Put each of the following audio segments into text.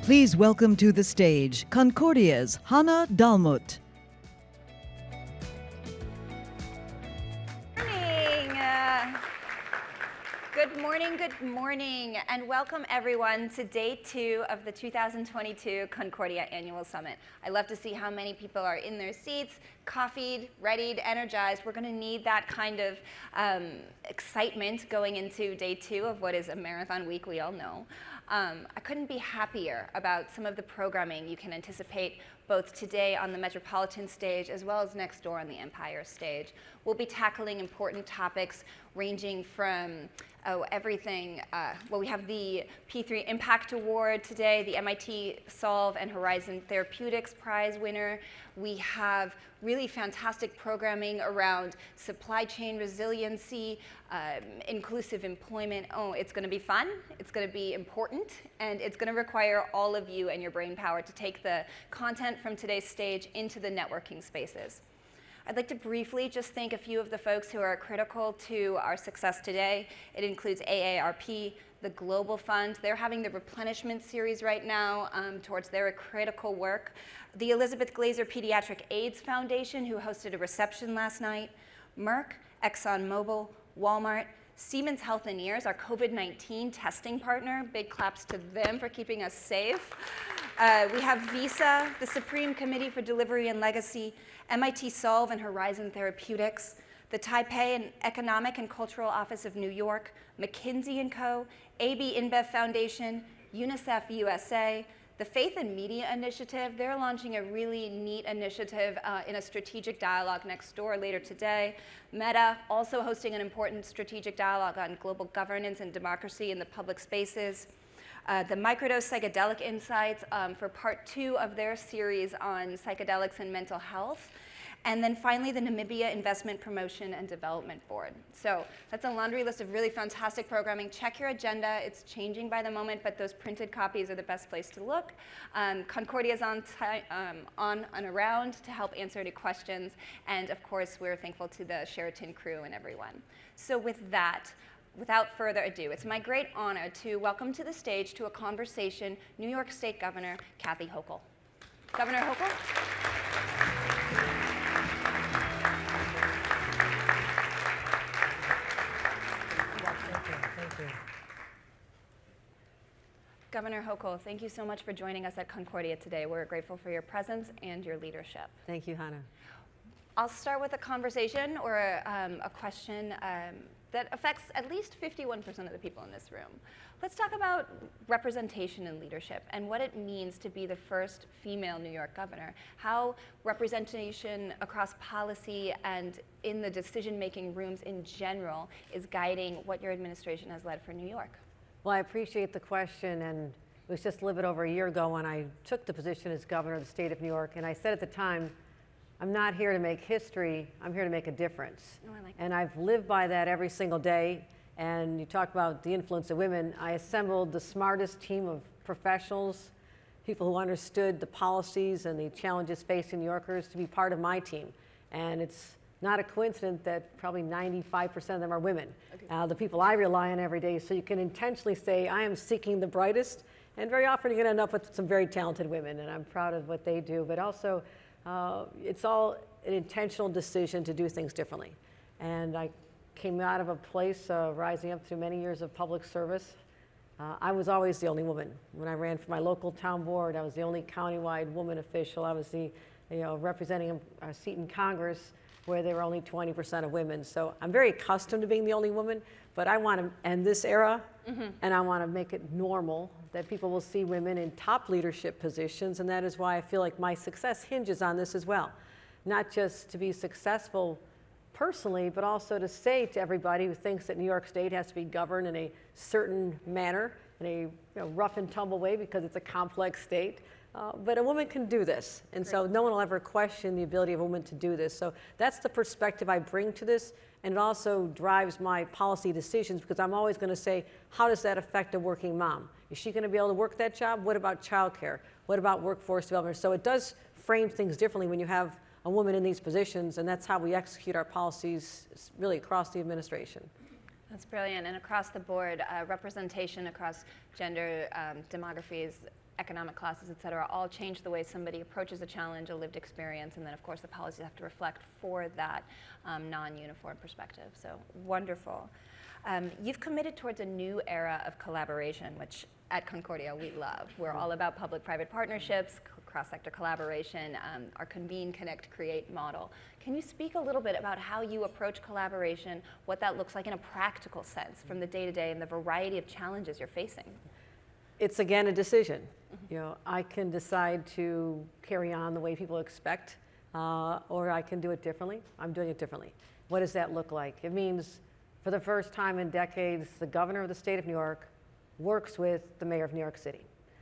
Please welcome to the stage Concordia's Hanne Dalmut. Good morning, and welcome everyone to day 2 of the 2022 Concordia Annual Summit. I love to see how many people are in their seats, coffeeed, readied, energized. We're going to need that kind of excitement going into day 2 of what is a marathon week, we all know. I couldn't be happier about some of the programming you can anticipate both today on the Metropolitan stage as well as next door on the Empire stage. We'll be tackling important topics ranging from everything. Well, we have the P3 Impact Award today, the MIT Solve and Horizon Therapeutics Prize winner. We have really fantastic programming around supply chain resiliency, inclusive employment. Oh, it's going to be fun, it's going to be important, and it's going to require all of you and your brain power to take the content from today's stage into the networking spaces. I'd like to briefly just thank a few of the folks who are critical to our success today. It includes AARP, the Global Fund. They're having the replenishment series right now towards their critical work. The Elizabeth Glaser Pediatric AIDS Foundation, who hosted a reception last night. Merck, ExxonMobil, Walmart, Siemens Healthineers, our COVID-19 testing partner. Big claps to them for keeping us safe. We have Visa, the Supreme Committee for Delivery and Legacy, MIT Solve and Horizon Therapeutics, the Taipei and Economic and Cultural Office of New York, McKinsey & Co., AB InBev Foundation, UNICEF USA, the Faith and Media Initiative. They're launching a really neat initiative in a strategic dialogue next door later today. Meta, also hosting an important strategic dialogue on global governance and democracy in the public spaces. The Microdose Psychedelic Insights for part 2 of their series on psychedelics and mental health. And then finally, the Namibia Investment Promotion and Development Board. So that's a laundry list of really fantastic programming. Check your agenda. It's changing by the moment, but those printed copies are the best place to look. Concordia is on and around to help answer any questions. And of course, we're thankful to the Sheraton crew and everyone. So with that, without further ado, it's my great honor to welcome to the stage to a conversation New York State Governor Kathy Hochul. Governor Hochul. Thank you. Governor Hochul, thank you so much for joining us at Concordia today. We're grateful for your presence and your leadership. Thank you, Hanne. I'll start with a conversation or a question that affects at least 51% of the people in this room. Let's talk about representation and leadership and what it means to be the first female New York governor. How representation across policy and in the decision-making rooms in general is guiding what your administration has led for New York. Well, I appreciate the question, and it was just a little bit over a year ago when I took the position as governor of the state of New York, and I said at the time, I'm not here to make history, I'm here to make a difference. Oh, I like that. And I've lived by that every single day. And you talk about the influence of women. I assembled the smartest team of professionals, people who understood the policies and the challenges facing New Yorkers to be part of my team. And it's not a coincidence that probably 95% of them are women, okay. The people I rely on every day. So you can intentionally say, I am seeking the brightest. And very often you're going to end up with some very talented women. And I'm proud of what they do. But also, it's all an intentional decision to do things differently. And I came out of a place rising up through many years of public service. I was always the only woman. When I ran for my local town board, I was the only countywide woman official. I was representing a seat in Congress where there were only 20% of women. So I'm very accustomed to being the only woman, but I want to end this era, and I want to make it normal that people will see women in top leadership positions, and that is why I feel like my success hinges on this as well. Not just to be successful personally, but also to say to everybody who thinks that New York State has to be governed in a certain manner, in a rough and tumble way because it's a complex state, but a woman can do this. And so no one will ever question the ability of a woman to do this. So that's the perspective I bring to this, and it also drives my policy decisions because I'm always going to say, how does that affect a working mom? Is she going to be able to work that job? What about childcare? What about workforce development? So it does frame things differently when you have a woman in these positions, and that's how we execute our policies really across the administration. That's brilliant. And across the board, representation across gender, demographies, economic classes, et cetera, all change the way somebody approaches a challenge, a lived experience, and then of course the policies have to reflect for that non-uniform perspective. So wonderful. You've committed towards a new era of collaboration, which at Concordia we love. We're all about public-private partnerships, cross-sector collaboration, our convene, connect, create model. Can you speak a little bit about how you approach collaboration, what that looks like in a practical sense from the day-to-day and the variety of challenges you're facing? It's again a decision. You know, I can decide to carry on the way people expect, or I can do it differently. I'm doing it differently. What does that look like? It means for the first time in decades, the governor of the state of New York works with the mayor of New York City.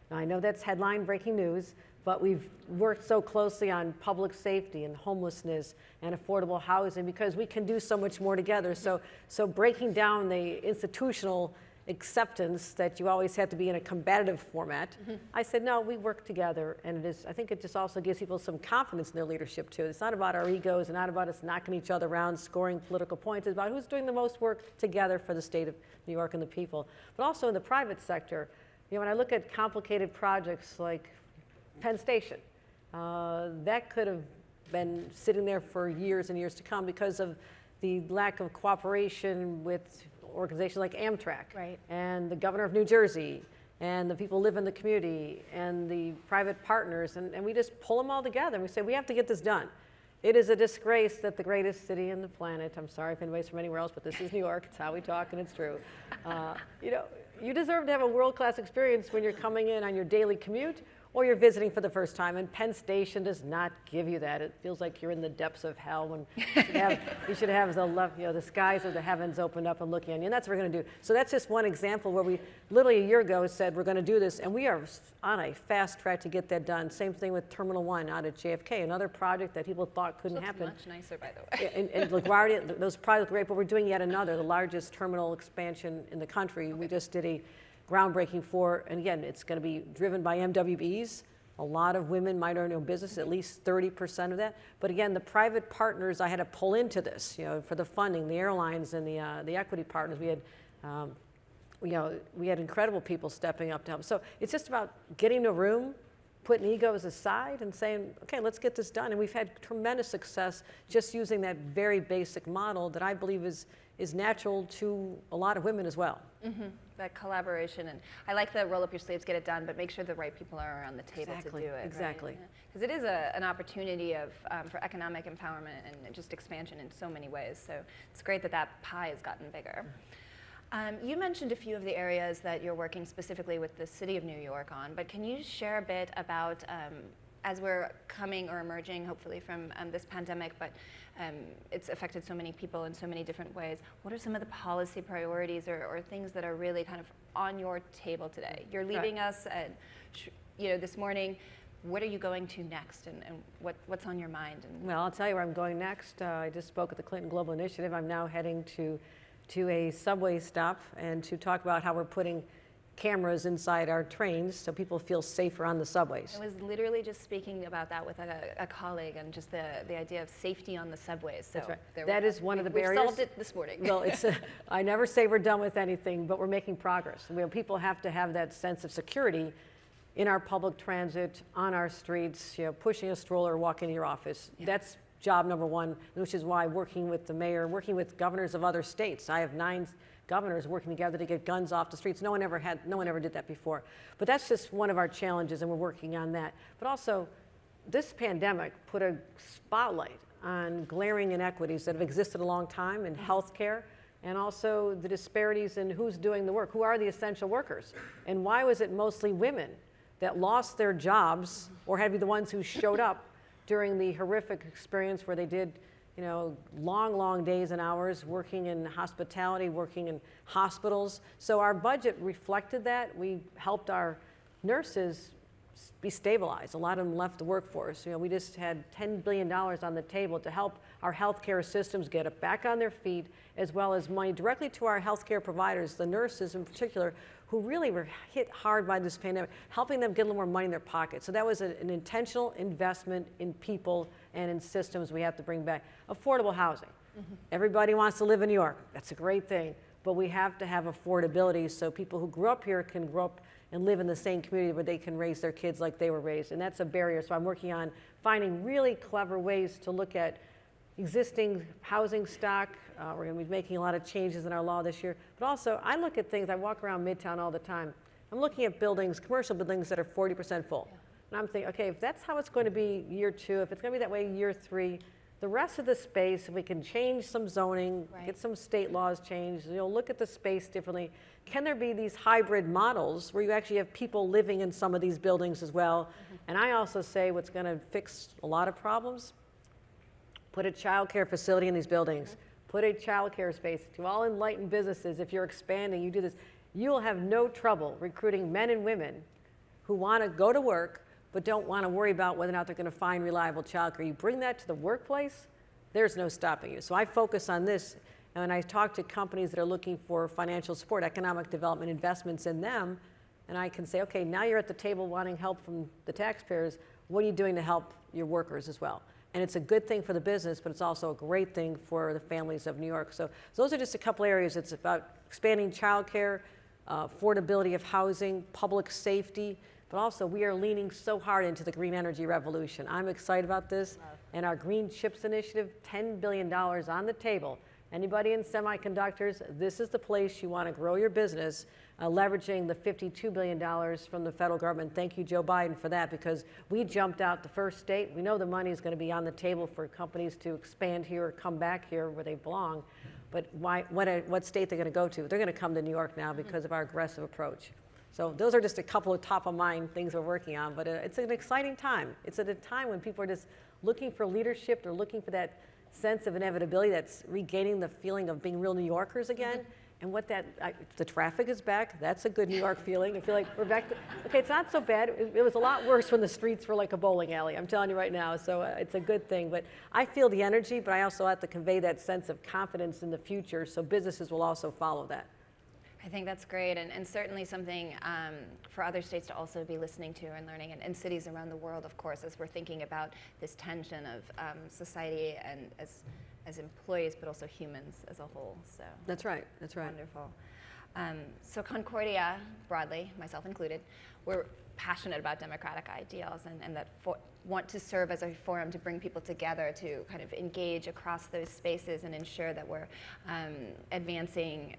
Now I know that's headline breaking news, but we've worked so closely on public safety and homelessness and affordable housing because we can do so much more together. So breaking down the institutional acceptance that you always have to be in a combative format, I said, no, we work together, and I think it just also gives people some confidence in their leadership too. It's not about our egos and not about us knocking each other around, scoring political points. It's about who's doing the most work together for the state of New York and the people. But also in the private sector, you know, when I look at complicated projects like Penn Station, that could have been sitting there for years and years to come because of the lack of cooperation with organizations like Amtrak, right, and the governor of New Jersey, and the people who live in the community, and the private partners, and we just pull them all together and we say, we have to get this done. It is a disgrace that the greatest city on the planet, I'm sorry if anybody's from anywhere else, but this is New York, it's how we talk and it's true. You know, you deserve to have a world-class experience when you're coming in on your daily commute or you're visiting for the first time, and Penn Station does not give you that. It feels like you're in the depths of hell when you should have the skies of the heavens opened up and looking on you, and that's what we're going to do. So that's just one example where we literally a year ago said we're going to do this, and we are on a fast track to get that done. Same thing with Terminal 1 out at JFK, another project that people thought couldn't happen. Much nicer, by the way. And LaGuardia, those projects are great, but we're doing yet another, the largest terminal expansion in the country. Okay. We just did a groundbreaking for, and again, it's going to be driven by MWBs. A lot of women might own business, at least 30% of that. But again, the private partners I had to pull into this, you know, for the funding, the airlines and the equity partners. We had, we had incredible people stepping up to help. So it's just about getting to a room, putting egos aside, and saying, okay, let's get this done. And we've had tremendous success just using that very basic model that I believe is natural to a lot of women as well. Mm-hmm. That collaboration, and I like the roll up your sleeves, get it done, but make sure the right people are around the table to do it. Exactly. Because it is an opportunity for economic empowerment and just expansion in so many ways. So it's great that that pie has gotten bigger. You mentioned a few of the areas that you're working specifically with the City of New York on, but can you share a bit about, as we're coming or emerging, hopefully, from this pandemic, but it's affected so many people in so many different ways. What are some of the policy priorities or things that are really kind of on your table today? You're leaving us at, this morning. What are you going to next, and what's on your mind? Well, I'll tell you where I'm going next. I just spoke at the Clinton Global Initiative. I'm now heading to a subway stop and to talk about how we're putting cameras inside our trains so people feel safer on the subways. I was literally just speaking about that with a colleague, and just the idea of safety on the subways. So that's right. That is one of the barriers. We've solved it this morning. Well, I never say we're done with anything, but we're making progress. People have to have that sense of security in our public transit, on our streets, pushing a stroller, walking to your office. Yeah. That's job number one, which is why working with the mayor, working with governors of other states. I have 9 governors working together to get guns off the streets. No one ever did that before. But that's just one of our challenges, and we're working on that. But also, this pandemic put a spotlight on glaring inequities that have existed a long time in healthcare, and also the disparities in who's doing the work, who are the essential workers, and why was it mostly women that lost their jobs or had to be the ones who showed up during the horrific experience where they did long days and hours working in hospitality, working in hospitals. So our budget reflected that. We helped our nurses be stabilized. A lot of them left the workforce. We just had $10 billion on the table to help our healthcare systems get it back on their feet, as well as money directly to our healthcare providers, the nurses in particular, who really were hit hard by this pandemic, helping them get a little more money in their pocket. So that was an intentional investment in people and in systems we have to bring back. Affordable housing. Mm-hmm. Everybody wants to live in New York. That's a great thing. but we have to have affordability so people who grew up here can grow up and live in the same community where they can raise their kids like they were raised. And that's a barrier. So I'm working on finding really clever ways to look at existing housing stock. We're going to be making a lot of changes in our law this year. But also, I look at things, I walk around Midtown all the time. I'm looking at buildings, commercial buildings that are 40% full. Yeah. And I'm thinking, okay, if that's how it's going to be year 2, if it's going to be that way year 3, the rest of the space, if we can change some zoning, get some state laws changed, look at the space differently. Can there be these hybrid models where you actually have people living in some of these buildings as well? And I also say what's going to fix a lot of problems, put a child care facility in these buildings, put a child care space. To all enlightened businesses, if you're expanding, you do this, you will have no trouble recruiting men and women who want to go to work but don't want to worry about whether or not they're going to find reliable childcare. You bring that to the workplace, there's no stopping you. So I focus on this, and when I talk to companies that are looking for financial support, economic development investments in them, and I can say, okay, now you're at the table wanting help from the taxpayers, what are you doing to help your workers as well? And it's a good thing for the business, but it's also a great thing for the families of New York. So those are just a couple areas. It's about expanding childcare, affordability of housing, public safety, but also we are leaning so hard into the green energy revolution. I'm excited about this. And our Green Chips Initiative, $10 billion on the table. Anybody in semiconductors, this is the place you want to grow your business, leveraging the $52 billion from the federal government. Thank you, Joe Biden, for that, because we jumped out the first state. We know the money is going to be on the table for companies to expand here or come back here where they belong. But what state they're going to go to? They're going to come to New York now because of our aggressive approach. So those are just a couple of top-of-mind things we're working on, but it's an exciting time. It's at a time when people are just looking for leadership. They're looking for that sense of inevitability, that's regaining the feeling of being real New Yorkers again. And the traffic is back. That's a good New York feeling. I feel like we're back to, okay, it's not so bad. It was a lot worse when the streets were like a bowling alley, I'm telling you right now. So it's a good thing. But I feel the energy, but I also have to convey that sense of confidence in the future, so businesses will also follow that. I think that's great, and certainly something for other states to also be listening to and learning, and cities around the world, of course, as we're thinking about this tension of society and as employees, but also humans as a whole. So that's right. That's right. Wonderful. So Concordia, broadly, myself included, we're passionate about democratic ideals and that want to serve as a forum to bring people together to kind of engage across those spaces and ensure that we're advancing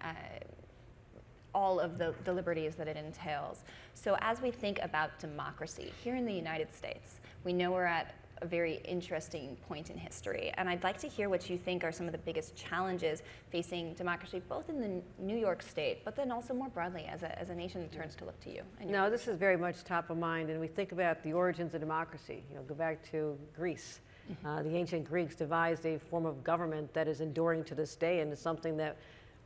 all of the liberties that it entails. So as we think about democracy here in the United States, we know we're at a very interesting point in history, and I'd like to hear what you think are some of the biggest challenges facing democracy, both in the New York State, but then also more broadly as a nation that turns to look to you. No, this is very much top of mind, and we think about the origins of democracy. Go back to Greece. The ancient Greeks devised a form of government that is enduring to this day, and is something that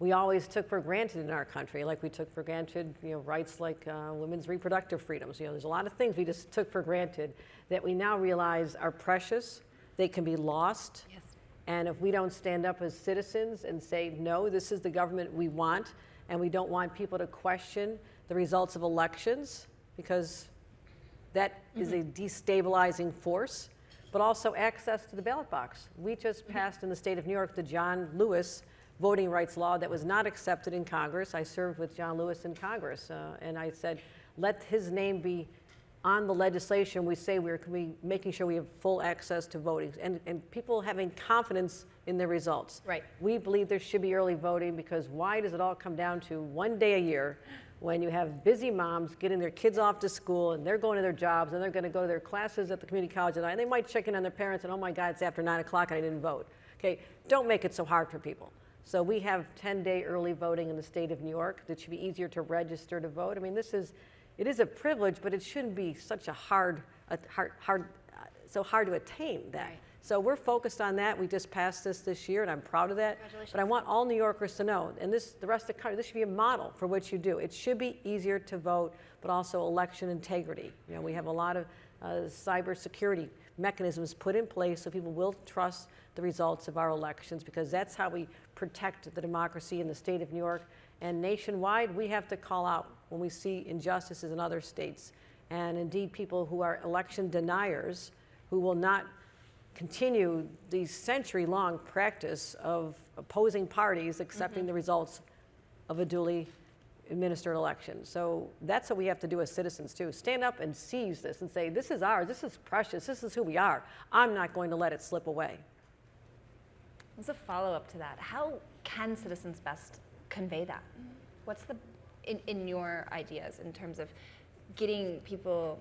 we always took for granted in our country, like we took for granted, rights like women's reproductive freedoms. There's a lot of things we just took for granted that we now realize are precious. They can be lost. Yes. And if we don't stand up as citizens and say, no, this is the government we want, and we don't want people to question the results of elections, because that is a destabilizing force, but also access to the ballot box. We just passed in the state of New York the John Lewis voting rights law that was not accepted in Congress. I served with John Lewis in Congress, and I said, let his name be on the legislation. We say we're making sure we have full access to voting, and people having confidence in their results. Right. We believe there should be early voting, because why does it all come down to one day a year when you have busy moms getting their kids off to school, and they're going to their jobs, and they're going to go to their classes at the community college, and they might check in on their parents, and oh my God, it's after 9 o'clock and I didn't vote. Okay, don't make it so hard for people. So we have 10-day early voting in the state of New York. That should be easier to register to vote. I mean, it is a privilege, but it shouldn't be such so hard to attain that. Right. So we're focused on that. We just passed this year, and I'm proud of that. But I want all New Yorkers to know, and the rest of the country, this should be a model for what you do. It should be easier to vote, but also election integrity. We have a lot of cybersecurity mechanisms put in place so people will trust the results of our elections, because that's how we protect the democracy in the state of New York. And nationwide, we have to call out when we see injustices in other states. And indeed, people who are election deniers, who will not continue the century-long practice of opposing parties accepting the results of a duly administered election. So that's what we have to do as citizens too. Stand up and seize this and say, this is ours, this is precious, this is who we are. I'm not going to let it slip away. As a follow-up to that, how can citizens best convey that? What's the, in your ideas, in terms of getting people,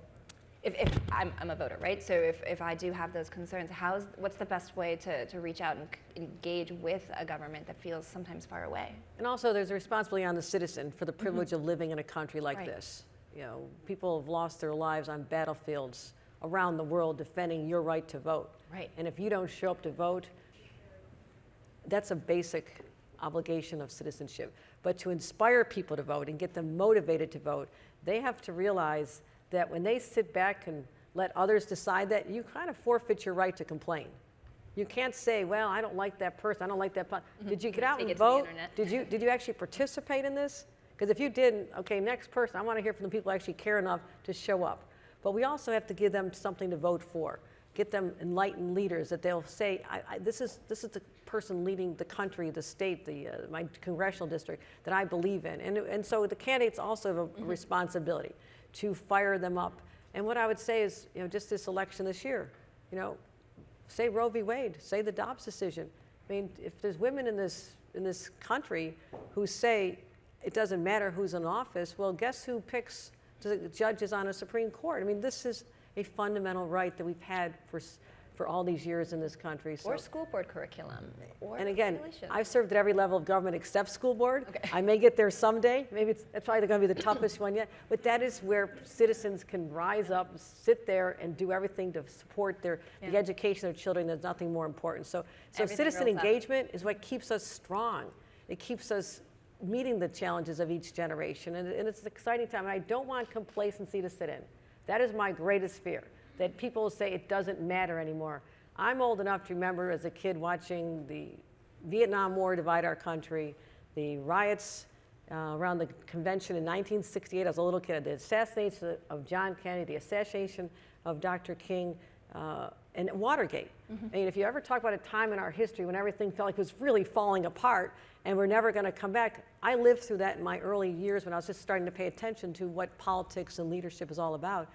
if I'm a voter, right? So if I do have those concerns, what's the best way to reach out and engage with a government that feels sometimes far away? And also there's a responsibility on the citizen for the privilege of living in a country like this. You know, people have lost their lives on battlefields around the world defending your right to vote. Right. And if you don't show up to vote, that's a basic obligation of citizenship. But to inspire people to vote and get them motivated to vote, they have to realize that when they sit back and let others decide that, you kind of forfeit your right to complain. You can't say, well, I don't like that person, I don't like that. Did you get out and vote? Did you actually participate in this? Because if you didn't, okay, next person, I want to hear from the people who actually care enough to show up. But we also have to give them something to vote for. Get them enlightened leaders that they'll say, this is the person leading the country, the state, my congressional district that I believe in. And so the candidates also have a responsibility to fire them up. And what I would say is, you know, just this election this year, you know, say Roe v. Wade, say the Dobbs decision. I mean, if there's women in this country who say it doesn't matter who's in office, well, guess who picks the judges on a Supreme Court? I mean, this is a fundamental right that we've had for all these years in this country. So. Or school board curriculum. Or and again, regulation. I've served at every level of government except school board. Okay. I may get there someday. Maybe it's probably going to be the toughest one yet. But that is where citizens can rise up, sit there, and do everything to support the education of children. There's nothing more important. So citizen engagement is what keeps us strong. It keeps us meeting the challenges of each generation. And it's an exciting time. And I don't want complacency to sit in. That is my greatest fear, that people say it doesn't matter anymore. I'm old enough to remember as a kid watching the Vietnam War divide our country, the riots around the convention in 1968. I was a little kid. The assassination of John Kennedy, the assassination of Dr. King, and Watergate. I mean, if you ever talk about a time in our history when everything felt like it was really falling apart and we're never going to come back, I lived through that in my early years when I was just starting to pay attention to what politics and leadership is all about.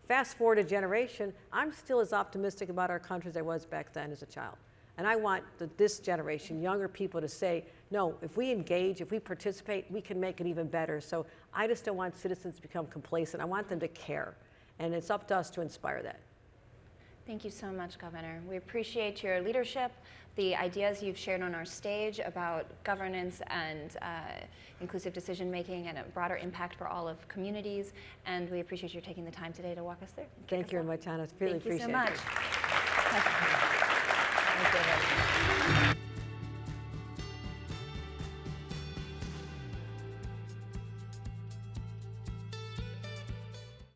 Fast forward a generation, I'm still as optimistic about our country as I was back then as a child. And I want this generation, younger people, to say, no, if we engage, if we participate, we can make it even better. So I just don't want citizens to become complacent. I want them to care. And it's up to us to inspire that. Thank you so much, Governor. We appreciate your leadership, the ideas you've shared on our stage about governance and inclusive decision-making and a broader impact for all of communities. And we appreciate you taking the time today to walk us through. Thank you very much, Hanne. Really appreciate it. Thank you so much.